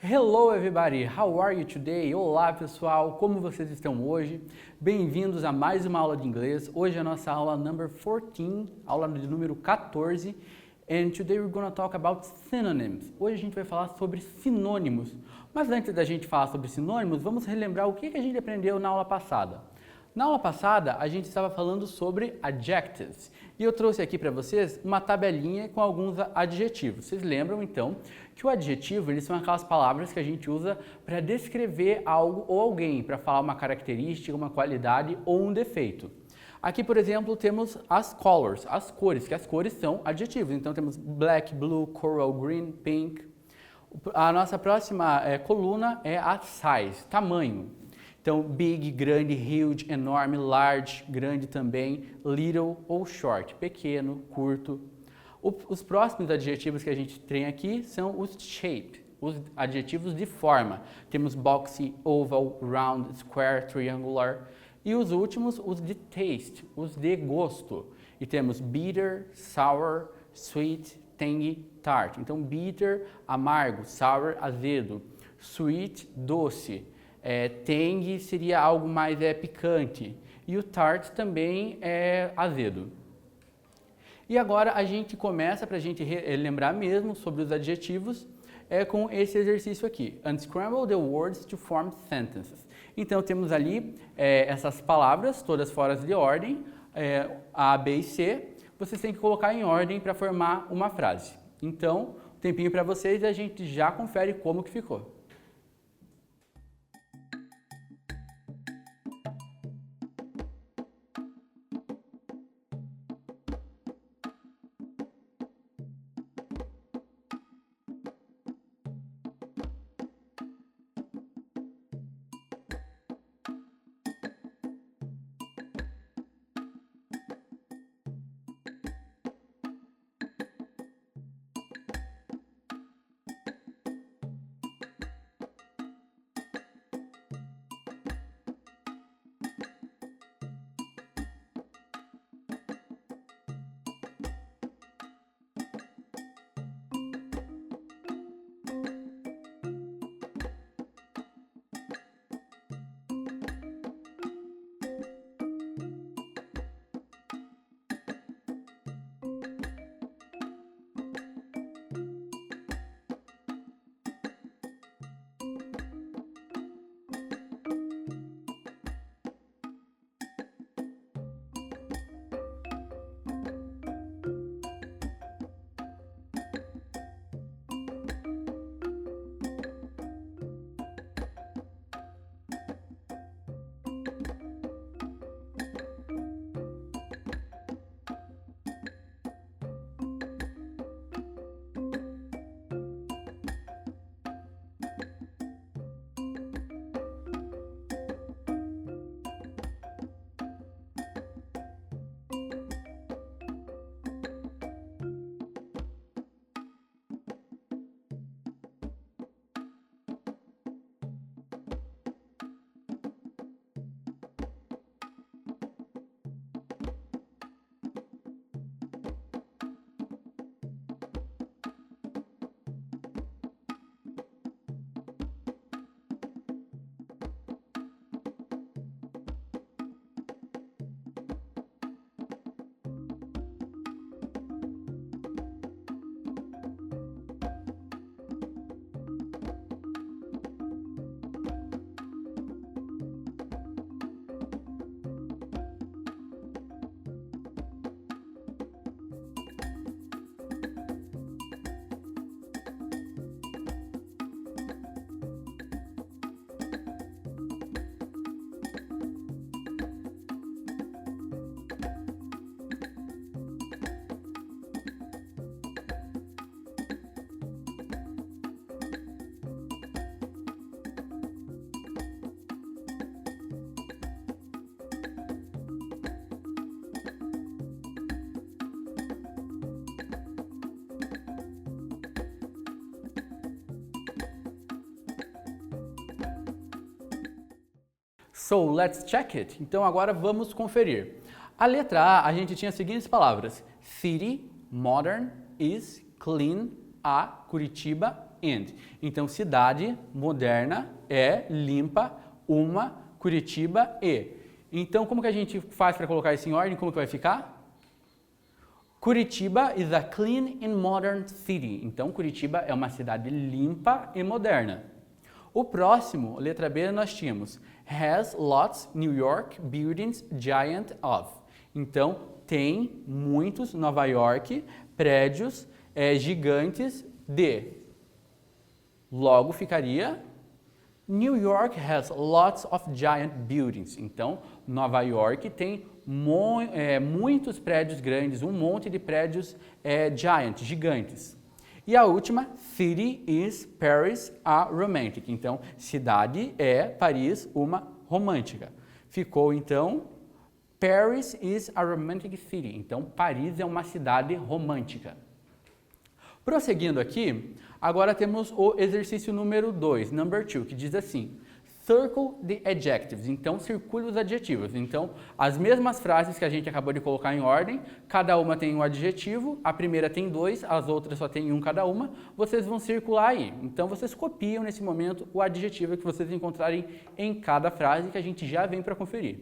Hello everybody, how are you today? Olá pessoal, como vocês estão hoje? Bem-vindos a mais uma aula de inglês. Hoje é a nossa aula number 14, aula de número 14. And today we're going to talk about synonyms. Hoje a gente vai falar sobre sinônimos. Mas antes da gente falar sobre sinônimos, vamos relembrar o que a gente aprendeu na aula passada. Na aula passada, a gente estava falando sobre adjectives. E eu trouxe aqui para vocês uma tabelinha com alguns adjetivos. Vocês lembram, então, que o adjetivo, eles são aquelas palavras que a gente usa para descrever algo ou alguém, para falar uma característica, uma qualidade ou um defeito. Aqui, por exemplo, temos as colors, as cores, que as cores são adjetivos. Então, temos black, blue, coral, green, pink. A nossa próxima coluna é a size, tamanho. Então, big, grande, huge, enorme, large, grande também, little ou short, pequeno, curto. Os próximos adjetivos que a gente tem aqui são os shape, os adjetivos de forma. Temos boxy, oval, round, square, triangular. E os últimos, os de taste, os de gosto. E temos bitter, sour, sweet, tangy, tart. Então, bitter, amargo, sour, azedo, sweet, doce. Tangy seria algo mais picante e o tart também é azedo. E agora a gente começa, para a gente lembrar mesmo sobre os adjetivos, com esse exercício aqui. Unscramble the words to form sentences. Então temos ali essas palavras, todas fora de ordem, A, B e C. Vocês têm que colocar em ordem para formar uma frase. Então, um tempinho para vocês e a gente já confere como que ficou. So, let's check it. Então agora vamos conferir. A letra A, a gente tinha as seguintes palavras: city, modern, is, clean, a, Curitiba, and. Então, cidade, moderna, é, limpa, uma, Curitiba e. Então, como que a gente faz para colocar isso em ordem? Como que vai ficar? Curitiba is a clean and modern city. Então, Curitiba é uma cidade limpa e moderna. O próximo, letra B, nós tínhamos has lots New York buildings giant of. Então, tem muitos, Nova York, prédios gigantes de. Logo ficaria New York has lots of giant buildings. Então, Nova York tem muitos prédios grandes, um monte de prédios gigantes. E a última, city is Paris a romantic. Então, cidade é Paris uma romântica. Ficou, então, Paris is a romantic city. Então, Paris é uma cidade romântica. Prosseguindo aqui, agora temos o exercício número 2, number 2, que diz assim: circle the adjectives. Então, circule os adjetivos. Então, as mesmas frases que a gente acabou de colocar em ordem, cada uma tem um adjetivo, a primeira tem 2, as outras só tem um cada uma, vocês vão circular aí. Então, vocês copiam nesse momento o adjetivo que vocês encontrarem em cada frase, que a gente já vem para conferir.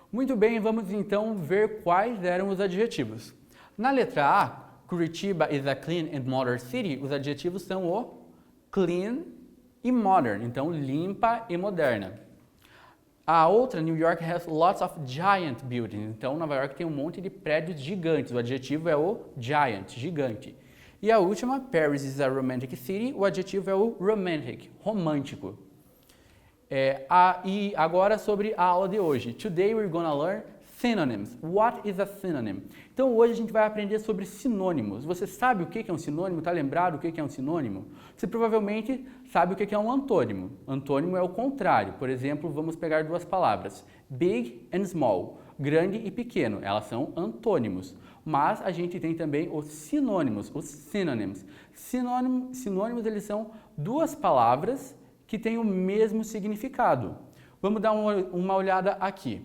Muito bem, vamos então ver quais eram os adjetivos. Na letra A, Curitiba is a clean and modern city, os adjetivos são o clean e modern, então limpa e moderna. A outra, New York has lots of giant buildings, então Nova York tem um monte de prédios gigantes, o adjetivo é o giant, gigante. E a última, Paris is a romantic city, o adjetivo é o romantic, romântico. E agora sobre a aula de hoje. Today we're gonna learn synonyms. What is a synonym? Então hoje a gente vai aprender sobre sinônimos. Você sabe o que é um sinônimo? Está lembrado o que é um sinônimo? Você provavelmente sabe o que é um antônimo. Antônimo é o contrário. Por exemplo, vamos pegar duas palavras. Big and small. Grande e pequeno. Elas são antônimos. Mas a gente tem também os sinônimos, os synonyms. Sinônimos eles são duas palavras que têm o mesmo significado. Vamos dar uma olhada aqui.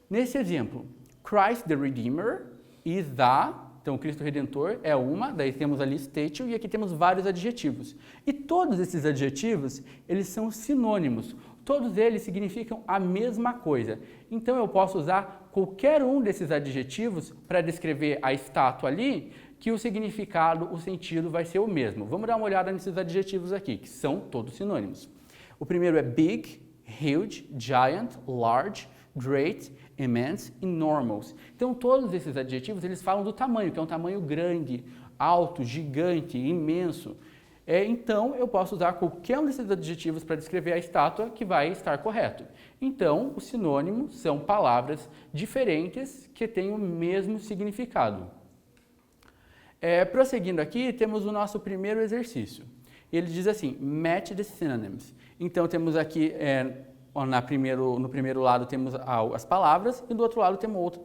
Nesse exemplo, Christ the Redeemer is the, então Cristo Redentor é uma, daí temos ali statue e aqui temos vários adjetivos. E todos esses adjetivos, eles são sinônimos, todos eles significam a mesma coisa. Então eu posso usar qualquer um desses adjetivos para descrever a estátua ali, que o significado, o sentido vai ser o mesmo. Vamos dar uma olhada nesses adjetivos aqui, que são todos sinônimos. O primeiro é big, huge, giant, large, great, immense, enormous. Então todos esses adjetivos eles falam do tamanho, que é um tamanho grande, alto, gigante, imenso. Então eu posso usar qualquer um desses adjetivos para descrever a estátua que vai estar correto. Então os sinônimos são palavras diferentes que têm o mesmo significado. Prosseguindo aqui, temos o nosso primeiro exercício. Ele diz assim, match the synonyms. Então temos aqui, no primeiro lado temos as palavras e do outro lado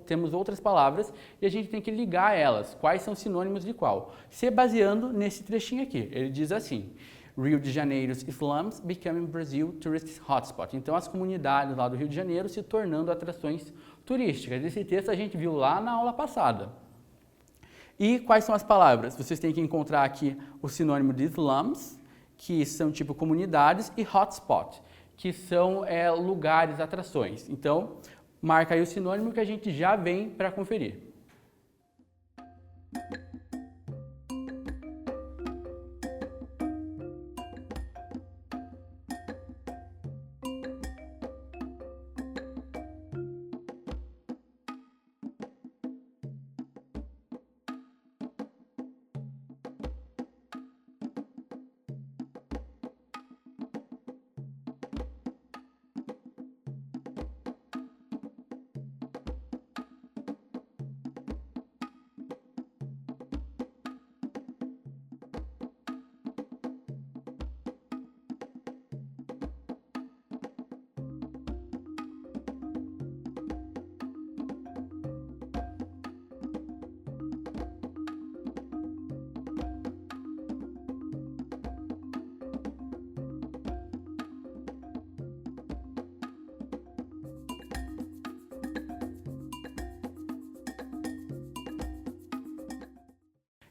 temos outras palavras e a gente tem que ligar elas, quais são sinônimos de qual. Se baseando nesse trechinho aqui, ele diz assim, Rio de Janeiro's slums becoming Brazil tourist hotspot. Então as comunidades lá do Rio de Janeiro se tornando atrações turísticas. Esse texto a gente viu lá na aula passada. E quais são as palavras? Vocês têm que encontrar aqui o sinônimo de slums, que são tipo comunidades, e hotspot, que são lugares, atrações. Então, marca aí o sinônimo que a gente já vem para conferir.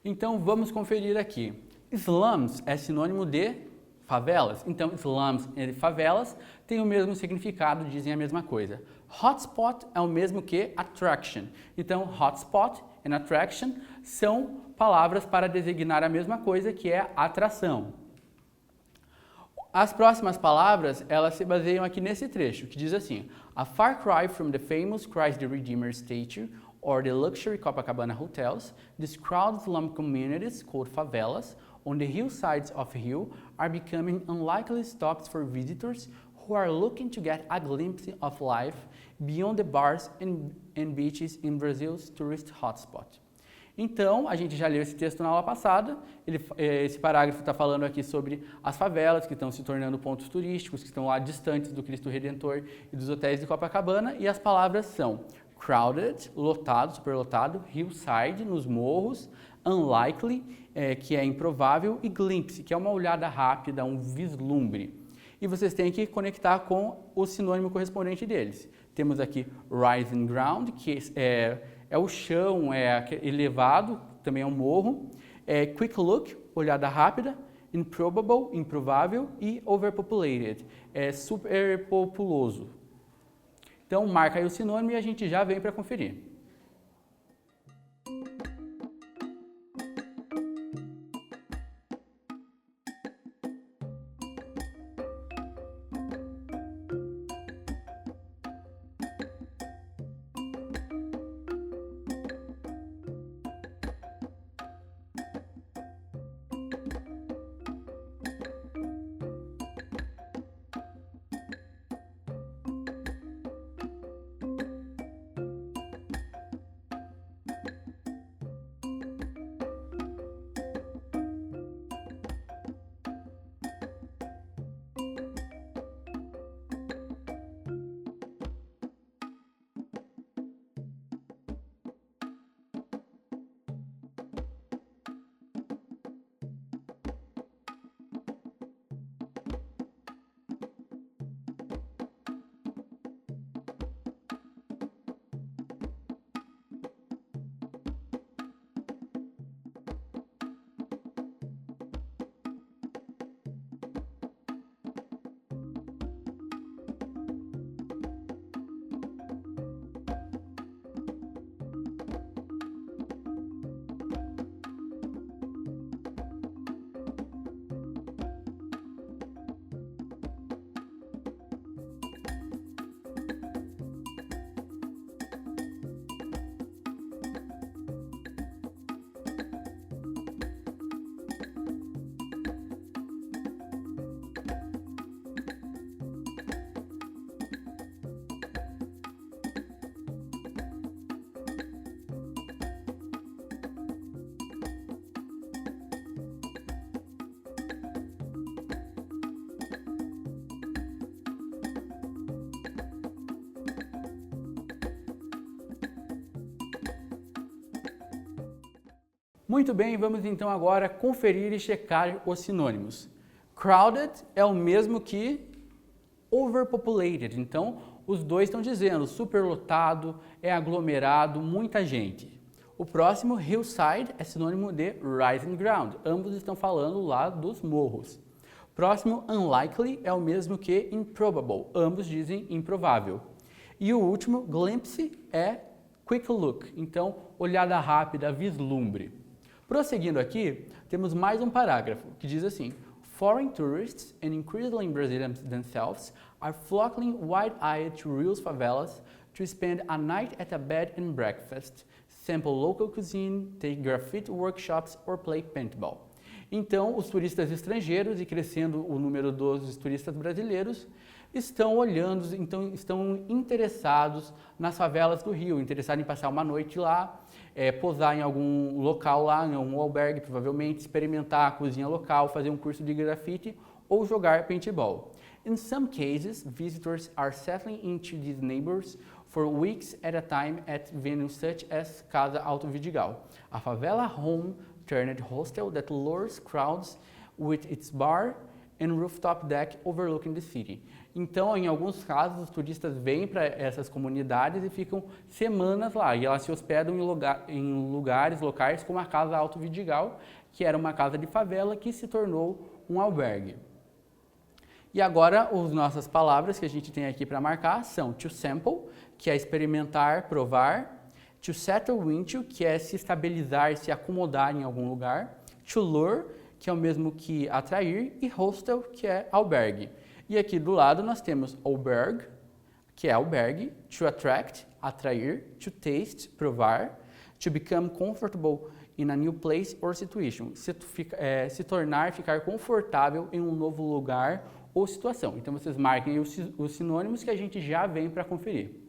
Então vamos conferir aqui. Slums é sinônimo de favelas. Então slums e favelas têm o mesmo significado, dizem a mesma coisa. Hotspot é o mesmo que attraction. Então hotspot e attraction são palavras para designar a mesma coisa, que é atração. As próximas palavras, elas se baseiam aqui nesse trecho, que diz assim: A far cry from the famous Christ the Redeemer statue or the luxury Copacabana hotels, these crowded slum communities called favelas on the hillsides of Rio are becoming unlikely stops for visitors who are looking to get a glimpse of life beyond the bars and beaches in Brazil's tourist hotspot. Então, a gente já leu esse texto na aula passada, esse parágrafo está falando aqui sobre as favelas que estão se tornando pontos turísticos, que estão lá distantes do Cristo Redentor e dos hotéis de Copacabana, e as palavras são crowded, lotado, superlotado, hillside, nos morros, unlikely, que é improvável, e glimpse, que é uma olhada rápida, um vislumbre. E vocês têm que conectar com o sinônimo correspondente deles. Temos aqui rising ground, que é o chão, elevado, também é um morro. Quick look, olhada rápida. Improbable, improvável. E overpopulated, superpopuloso. Então, marca aí o sinônimo e a gente já vem para conferir. Muito bem, vamos então agora conferir e checar os sinônimos. Crowded é o mesmo que overpopulated, então os dois estão dizendo superlotado, é aglomerado, muita gente. O próximo, hillside, é sinônimo de rising ground, ambos estão falando lá dos morros. Próximo, unlikely, é o mesmo que improbable, ambos dizem improvável. E o último, glimpse, é quick look, então olhada rápida, vislumbre. Prosseguindo aqui, temos mais um parágrafo que diz assim: Foreign tourists and increasingly Brazilians themselves are flocking wide-eyed to Rio's favelas to spend a night at a bed and breakfast, sample local cuisine, take graffiti workshops or play paintball. Então, os turistas estrangeiros, e crescendo o número dos turistas brasileiros, estão olhando, então estão interessados nas favelas do Rio, interessados em passar uma noite lá, posar em algum local lá, em um albergue provavelmente, experimentar a cozinha local, fazer um curso de grafite ou jogar paintball. In some cases, visitors are settling into these neighborhoods for weeks at a time at venues such as Casa Alto Vidigal, a favela home-turned hostel that lures crowds with its bar and rooftop deck overlooking the city. Então, em alguns casos, os turistas vêm para essas comunidades e ficam semanas lá, e elas se hospedam em locais como a Casa Alto Vidigal, que era uma casa de favela que se tornou um albergue. E agora, as nossas palavras que a gente tem aqui para marcar são to sample, que é experimentar, provar, to settle into, que é se estabilizar, se acomodar em algum lugar, to lure, que é o mesmo que atrair, e hostel, que é albergue. E aqui do lado nós temos albergue, que é albergue, to attract, atrair, to taste, provar, to become comfortable in a new place or situation, se tornar, ficar confortável em um novo lugar ou situação. Então vocês marquem os sinônimos que a gente já vem para conferir.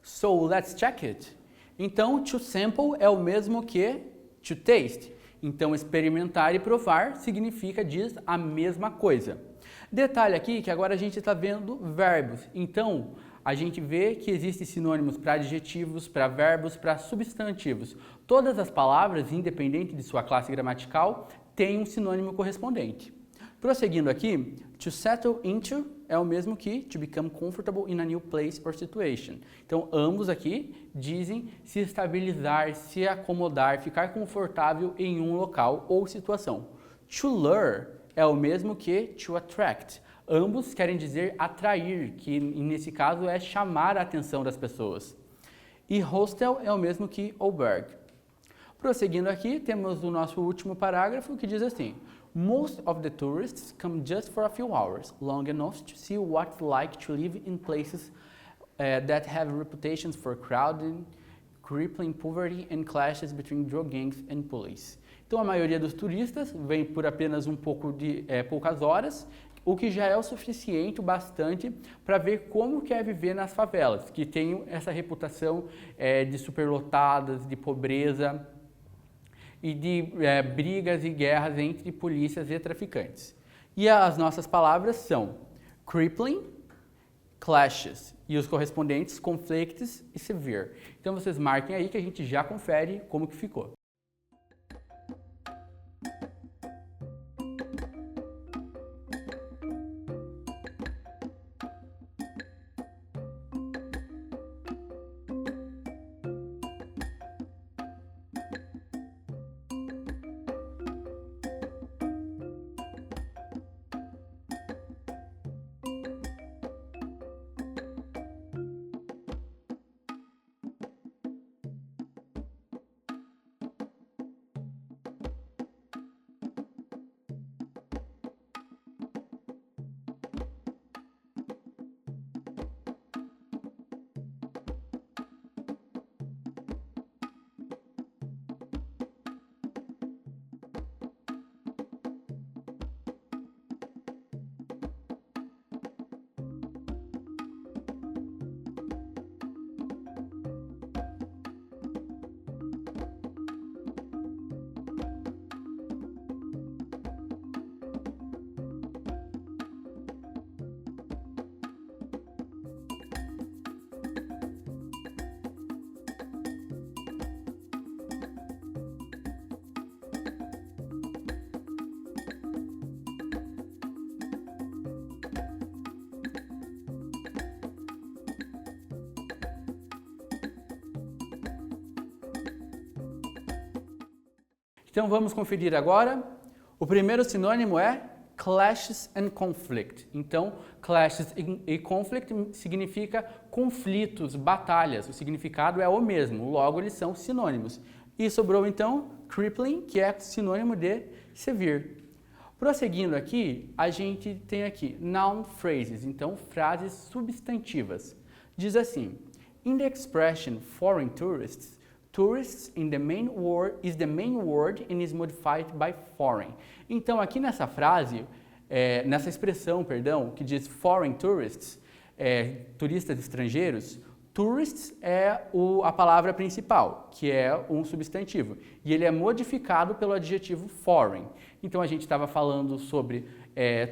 So let's check it. Então, to sample é o mesmo que to taste. Então, experimentar e provar diz a mesma coisa. Detalhe aqui que agora a gente está vendo verbos. Então, a gente vê que existem sinônimos para adjetivos, para verbos, para substantivos. Todas as palavras, independente de sua classe gramatical, têm um sinônimo correspondente. Prosseguindo aqui, to settle into é o mesmo que to become comfortable in a new place or situation. Então, ambos aqui dizem se estabilizar, se acomodar, ficar confortável em um local ou situação. To lure é o mesmo que to attract. Ambos querem dizer atrair, que nesse caso é chamar a atenção das pessoas. E hostel é o mesmo que albergue. Prosseguindo aqui, temos o nosso último parágrafo que diz assim: Most of the tourists come just for a few hours, long enough to see what it's like to live in places that have reputations for crowding, crippling poverty and clashes between drug gangs and police. Então a maioria dos turistas vem por apenas poucas horas, o que já é o suficiente, o bastante, para ver como que é viver nas favelas, que tem essa reputação de superlotadas, de pobreza e de brigas e guerras entre polícias e traficantes. E as nossas palavras são crippling, clashes e os correspondentes conflicts e severe. Então vocês marquem aí que a gente já confere como que ficou. Então vamos conferir agora. O primeiro sinônimo é clashes and conflict. Então, clashes e conflict significa conflitos, batalhas. O significado é o mesmo, logo eles são sinônimos. E sobrou então crippling, que é sinônimo de severe. Prosseguindo aqui, a gente tem aqui noun phrases, então frases substantivas. Diz assim: in the expression foreign tourists, tourists in the main word is the main word and is modified by foreign. Então aqui nessa frase, nessa expressão, perdão, que diz foreign tourists, turistas estrangeiros, tourists é a palavra principal, que é um substantivo, e ele é modificado pelo adjetivo foreign. Então a gente estava falando sobre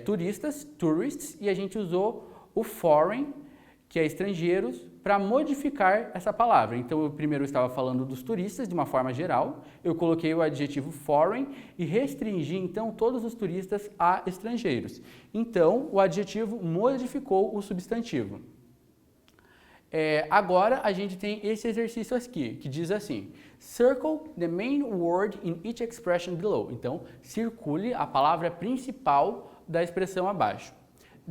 turistas, tourists, e a gente usou o foreign, que é estrangeiros, para modificar essa palavra. Então, eu primeiro estava falando dos turistas de uma forma geral, eu coloquei o adjetivo foreign e restringi, então, todos os turistas a estrangeiros. Então, o adjetivo modificou o substantivo. Agora, a gente tem esse exercício aqui, que diz assim: circle the main word in each expression below. Então, circule a palavra principal da expressão abaixo.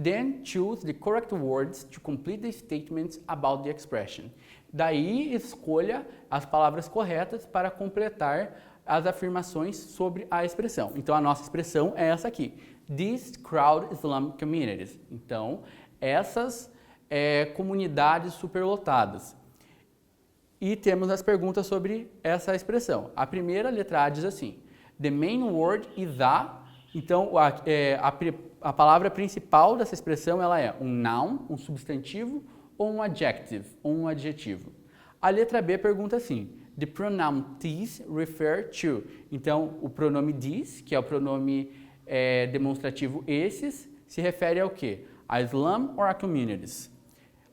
Then choose the correct words to complete the statements about the expression. Daí escolha as palavras corretas para completar as afirmações sobre a expressão. Então a nossa expressão é essa aqui: these crowd Islamic communities. Então essas comunidades superlotadas. E temos as perguntas sobre essa expressão. A primeira, letra A, diz assim: the main word is a. Então a palavra principal dessa expressão ela é um noun, um substantivo, ou um adjective, ou um adjetivo. A letra B pergunta assim: the pronoun these refer to. Então, o pronome these, que é o pronome demonstrativo esses, se refere ao quê? A slum or a communities.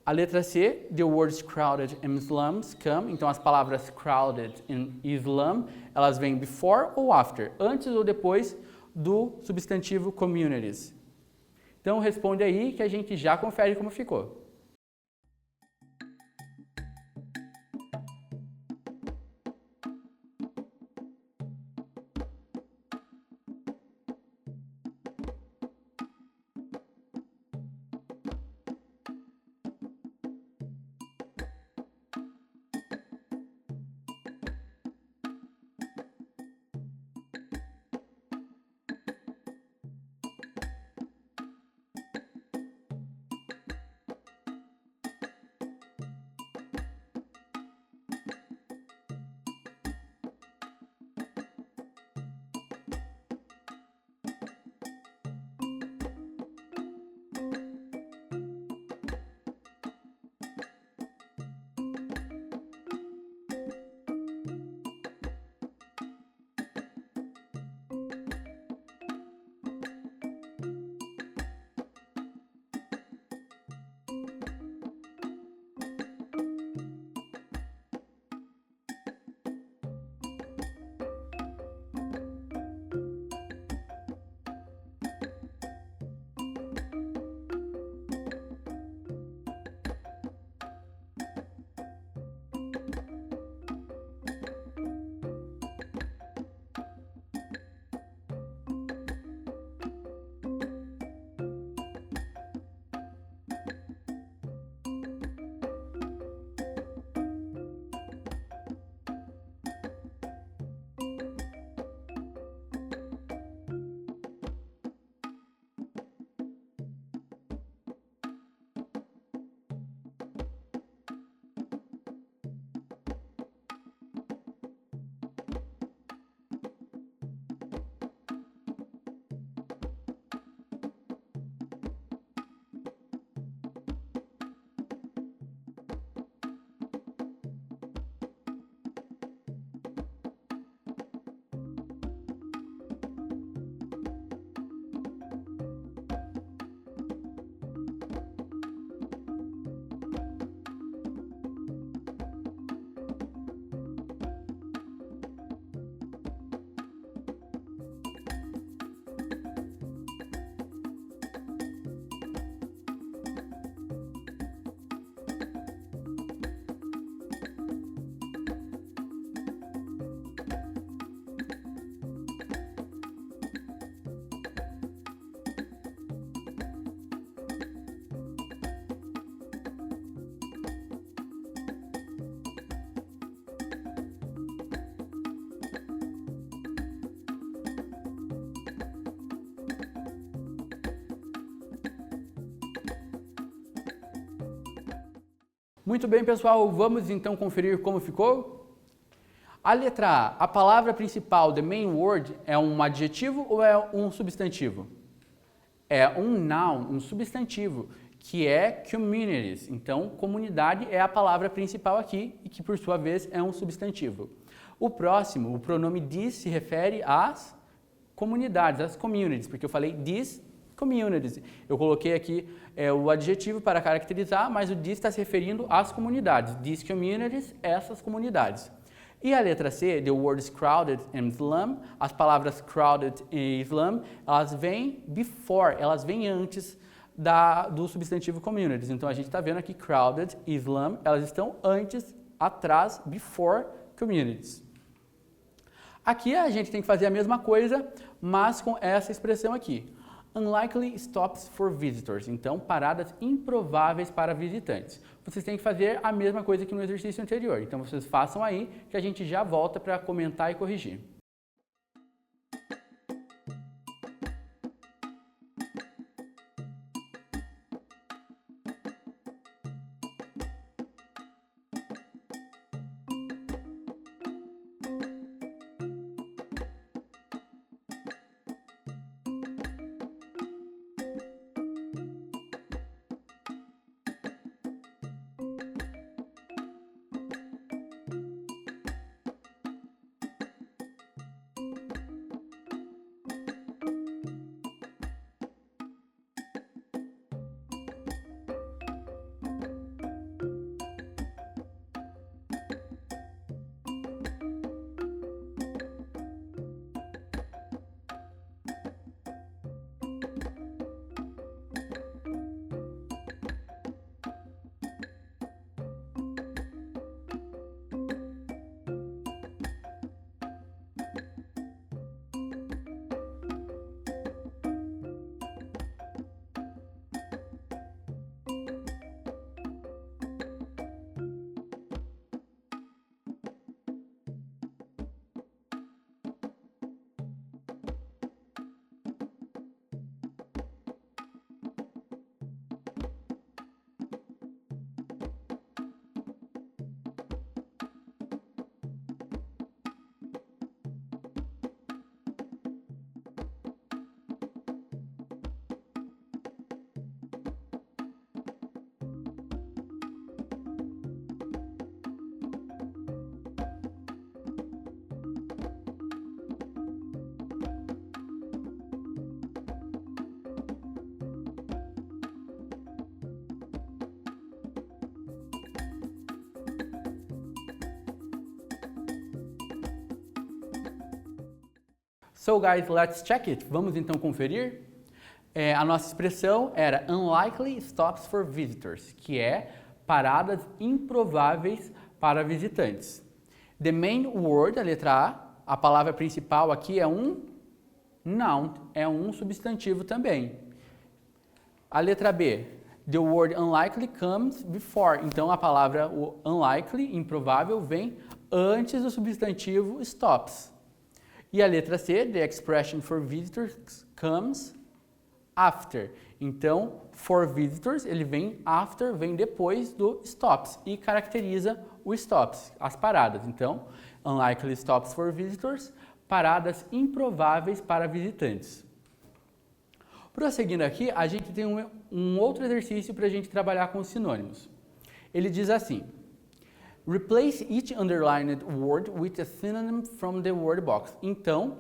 A letra C, the words crowded and slums come. Então, as palavras crowded e slum, elas vêm before ou after, antes ou depois do substantivo communities. Então responde aí que a gente já confere como ficou. Muito bem, pessoal, vamos então conferir como ficou? A letra A, a palavra principal, the main word, é um adjetivo ou é um substantivo? É um noun, um substantivo, que é communities. Então, comunidade é a palavra principal aqui e que, por sua vez, é um substantivo. O próximo, o pronome this, se refere às comunidades, às communities, porque eu falei this communities. Eu coloquei aqui o adjetivo para caracterizar, mas o this está se referindo às comunidades. These communities, essas comunidades. E a letra C, the words crowded and slum, as palavras crowded e slum, elas vêm before, elas vêm antes do substantivo communities. Então a gente está vendo aqui crowded e slum, elas estão antes, atrás, before communities. Aqui a gente tem que fazer a mesma coisa, mas com essa expressão aqui. Unlikely stops for visitors. Então, paradas improváveis para visitantes. Vocês têm que fazer a mesma coisa que no exercício anterior. Então, vocês façam aí, que a gente já volta para comentar e corrigir. So guys, let's check it. Vamos então conferir? A nossa expressão era unlikely stops for visitors, que é paradas improváveis para visitantes. The main word, a letra A palavra principal aqui é um noun, é um substantivo também. A letra B, the word unlikely comes before. Então a palavra unlikely, improvável, vem antes do substantivo stops. E a letra C, the expression for visitors comes after. Então, for visitors, ele vem after, vem depois do stops e caracteriza o stops, as paradas. Então, unlikely stops for visitors, paradas improváveis para visitantes. Prosseguindo aqui, a gente tem um outro exercício para a gente trabalhar com os sinônimos. Ele diz assim: replace each underlined word with a synonym from the word box. Então,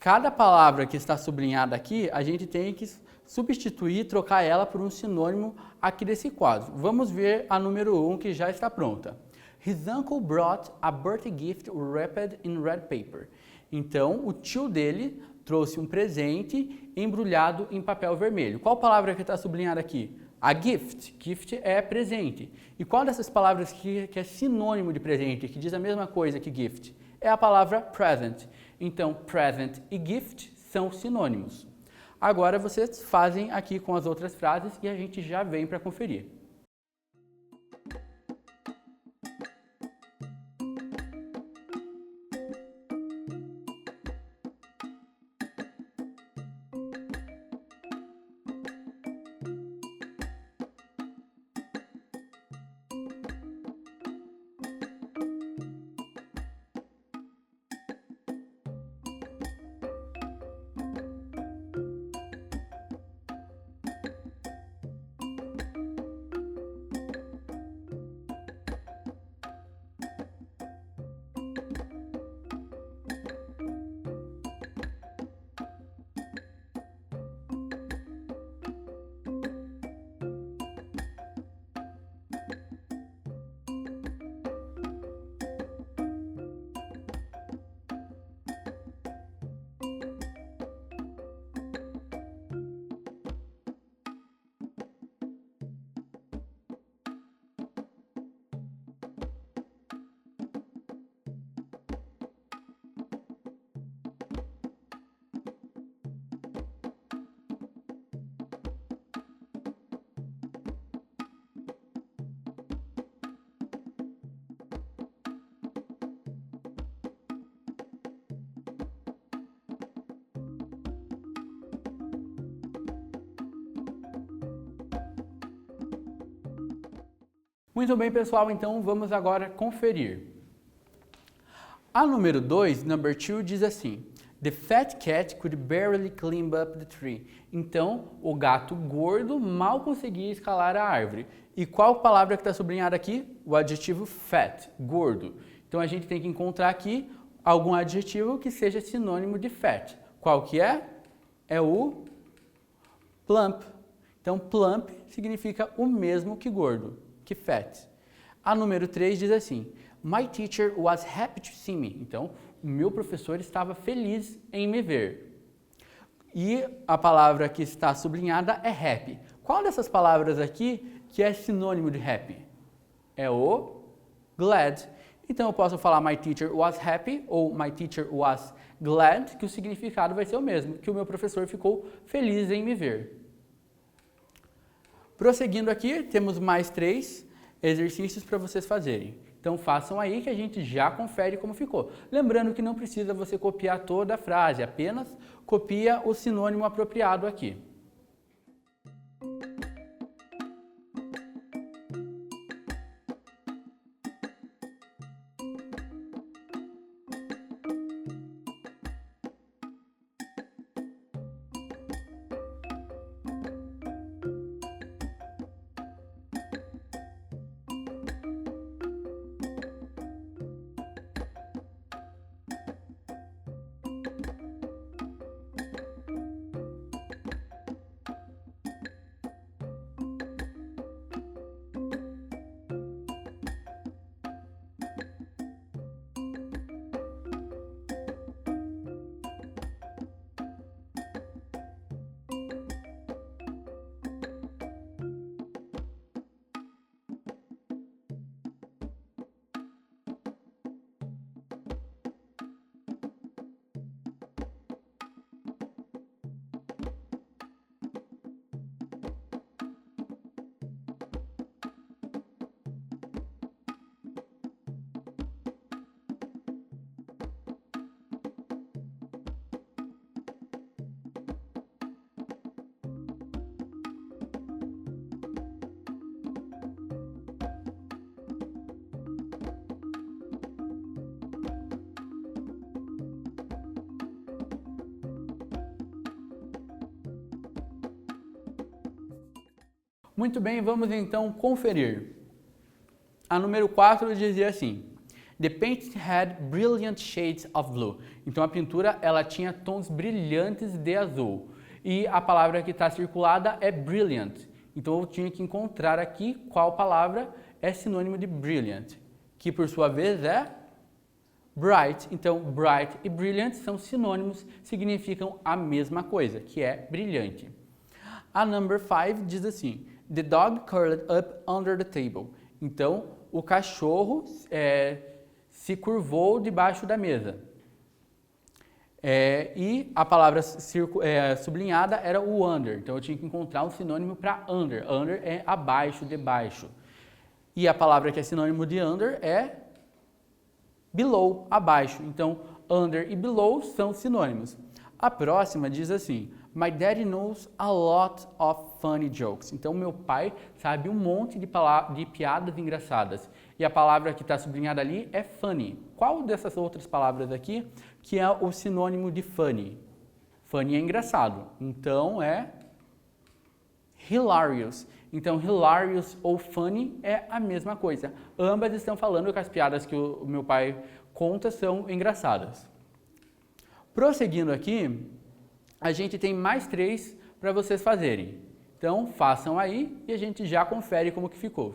cada palavra que está sublinhada aqui, a gente tem que substituir, trocar ela por um sinônimo aqui desse quadro. Vamos ver a número 1 que já está pronta. His uncle brought a birthday gift wrapped in red paper. Então, o tio dele trouxe um presente embrulhado em papel vermelho. Qual palavra que está sublinhada aqui? A gift. Gift é presente. E qual dessas palavras que é sinônimo de presente, que diz a mesma coisa que gift? É a palavra present. Então, present e gift são sinônimos. Agora vocês fazem aqui com as outras frases e a gente já vem para conferir. Muito bem, pessoal, então vamos agora conferir. A número 2, number 2, diz assim: The fat cat could barely climb up the tree. Então, o gato gordo mal conseguia escalar a árvore. E qual palavra que está sublinhada aqui? O adjetivo fat, gordo. Então, a gente tem que encontrar aqui algum adjetivo que seja sinônimo de fat. Qual que é? É o plump. Então, plump significa o mesmo que gordo, que fat. A número 3 diz assim: My teacher was happy to see me. Então, o meu professor estava feliz em me ver. E a palavra que está sublinhada é happy. Qual dessas palavras aqui que é sinônimo de happy? É o glad. Então, eu posso falar my teacher was happy ou my teacher was glad, que o significado vai ser o mesmo, que o meu professor ficou feliz em me ver. Prosseguindo aqui, temos mais 3 exercícios para vocês fazerem. Então façam aí que a gente já confere como ficou. Lembrando que não precisa você copiar toda a frase, apenas copia o sinônimo apropriado aqui. Muito bem, vamos então conferir. A número 4 dizia assim: The paint had brilliant shades of blue. Então a pintura ela tinha tons brilhantes de azul. E a palavra que está circulada é brilliant. Então eu tinha que encontrar aqui qual palavra é sinônimo de brilliant, que por sua vez é bright. Então bright e brilliant são sinônimos, significam a mesma coisa, que é brilhante. A number 5 diz assim: The dog curled up under the table. Então, o cachorro se curvou debaixo da mesa. E a palavra sublinhada era o under. Então, eu tinha que encontrar um sinônimo para under. Under é abaixo, debaixo. E a palavra que é sinônimo de under é below, abaixo. Então, under e below são sinônimos. A próxima diz assim: My daddy knows a lot of funny jokes. Então, meu pai sabe um monte de piadas engraçadas. E a palavra que está sublinhada ali é funny. Qual dessas outras palavras aqui que é o sinônimo de funny? Funny é engraçado. Então, é hilarious. Então, hilarious ou funny é a mesma coisa. Ambas estão falando que as piadas que o meu pai conta são engraçadas. Prosseguindo aqui, a gente tem mais 3 para vocês fazerem. Então, façam aí e a gente já confere como que ficou.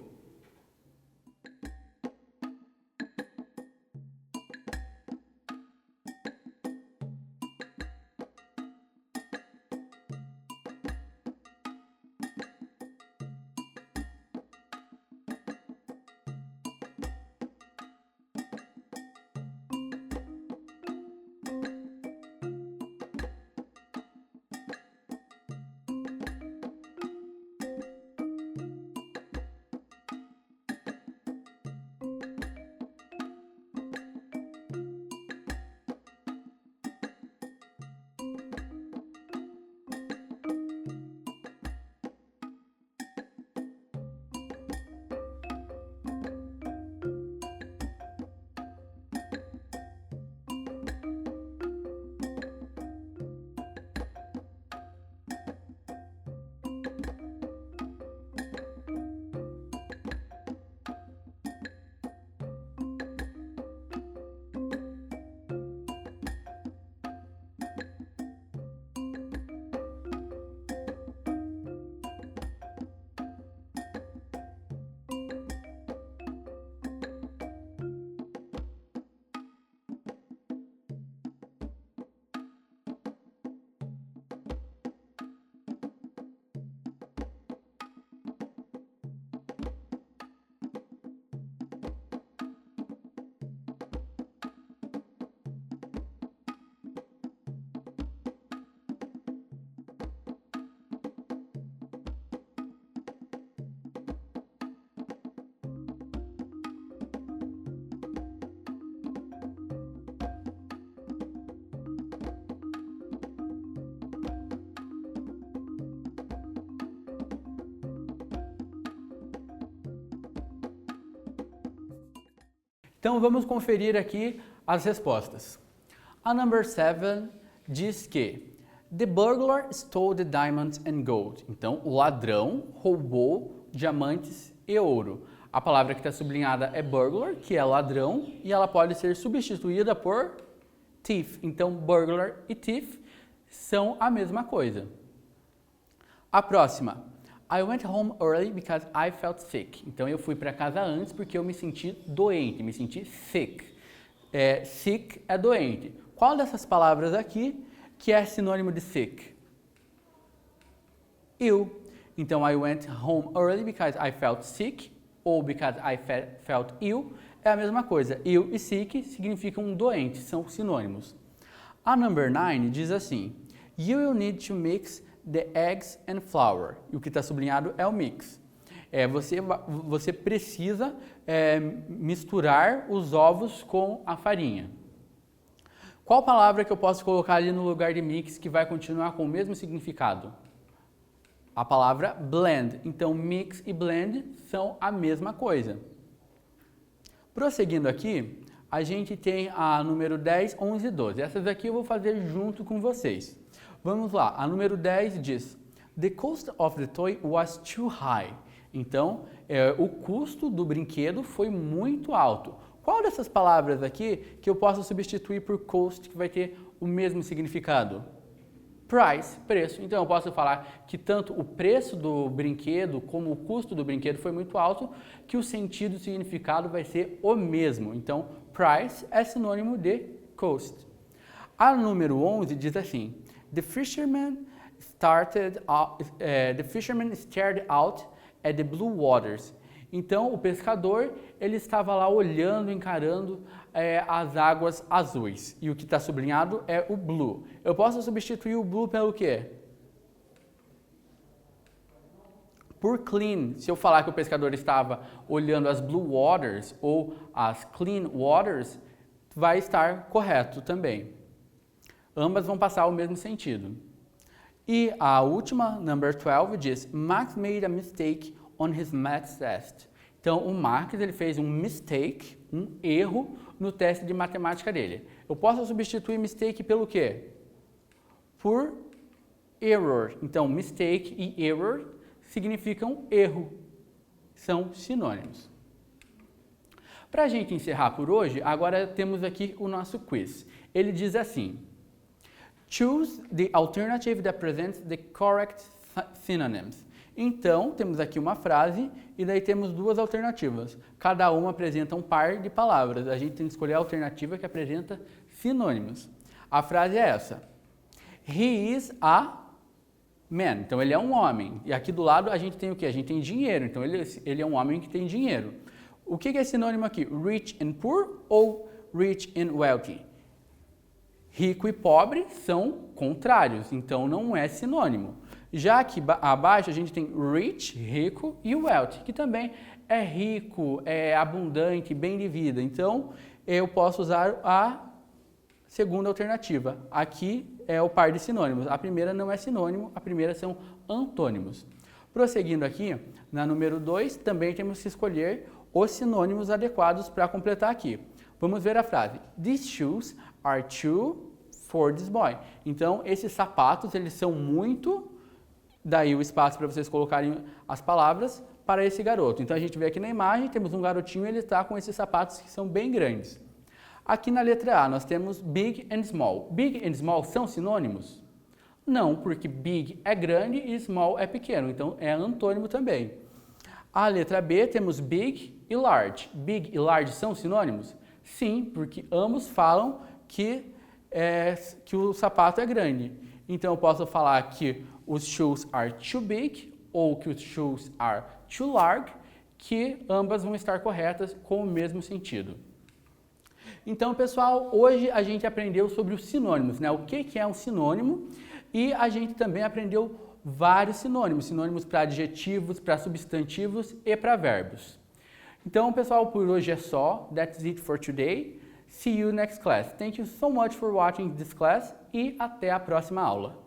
Então vamos conferir aqui as respostas. A number 7 diz que the burglar stole the diamonds and gold. Então o ladrão roubou diamantes e ouro. A palavra que está sublinhada é burglar, que é ladrão, e ela pode ser substituída por thief. Então burglar e thief são a mesma coisa. A próxima. I went home early because I felt sick. Então eu fui para casa antes porque eu me senti doente, me senti sick. Sick é doente. Qual dessas palavras aqui que é sinônimo de sick? Ill. Então I went home early because I felt sick ou because I felt ill é a mesma coisa. Ill e sick significam doente, são sinônimos. A number 9 diz assim: you will need to mix the eggs and flour. E o que está sublinhado é o mix. Você precisa misturar os ovos com a farinha. Qual palavra que eu posso colocar ali no lugar de mix que vai continuar com o mesmo significado? A palavra blend. Então, mix e blend são a mesma coisa. Prosseguindo aqui, a gente tem a número 10, 11 e 12. Essas aqui eu vou fazer junto com vocês. Vamos lá, a número 10 diz: the cost of the toy was too high. Então, o custo do brinquedo foi muito alto. Qual dessas palavras aqui que eu posso substituir por cost, que vai ter o mesmo significado? Price, preço. Então, eu posso falar que tanto o preço do brinquedo como o custo do brinquedo foi muito alto, que o sentido e o significado vai ser o mesmo. Então, price é sinônimo de cost. A número 11 diz assim: the fisherman stared out at the blue waters. Então, o pescador, ele estava lá olhando, encarando as águas azuis. E o que está sublinhado é o blue. Eu posso substituir o blue pelo quê? Por clean. Se eu falar que o pescador estava olhando as blue waters ou as clean waters, vai estar correto também. Ambas vão passar o mesmo sentido. E a última, number 12, diz: Max made a mistake on his math test. Então, o Max ele fez um mistake, um erro, no teste de matemática dele. Eu posso substituir mistake pelo quê? Por error. Então, mistake e error significam erro. São sinônimos. Para a gente encerrar por hoje, agora temos aqui o nosso quiz. Ele diz assim: choose the alternative that presents the correct synonyms. Então, temos aqui uma frase e daí temos duas alternativas. Cada uma apresenta um par de palavras. A gente tem que escolher a alternativa que apresenta sinônimos. A frase é essa: He is a man. Então, ele é um homem. E aqui do lado a gente tem o quê? A gente tem dinheiro. Então, ele é um homem que tem dinheiro. O que é sinônimo aqui? Rich and poor ou rich and wealthy? Rico e pobre são contrários, então não é sinônimo. Já aqui abaixo a gente tem rich, rico, e wealthy, que também é rico, é abundante, bem de vida. Então, eu posso usar a segunda alternativa. Aqui é o par de sinônimos. A primeira não é sinônimo, a primeira são antônimos. Prosseguindo aqui, na número 2, também temos que escolher os sinônimos adequados para completar aqui. Vamos ver a frase. These shoes are too for this boy. Então, esses sapatos, eles são muito, daí o espaço para vocês colocarem as palavras, para esse garoto. Então, a gente vê aqui na imagem, temos um garotinho, ele está com esses sapatos que são bem grandes. Aqui na letra A, nós temos big and small. Big and small são sinônimos? Não, porque big é grande e small é pequeno, então é antônimo também. A letra B, temos big e large. Big e large são sinônimos? Sim, porque ambos falam que o sapato é grande. Então, eu posso falar que os shoes are too big ou que os shoes are too large, que ambas vão estar corretas com o mesmo sentido. Então, pessoal, hoje a gente aprendeu sobre os sinônimos, né? O que é um sinônimo, e a gente também aprendeu vários sinônimos. Sinônimos para adjetivos, para substantivos e para verbos. Então, pessoal, por hoje é só. That's it for today. See you next class. Thank you so much for watching this class e até a próxima aula.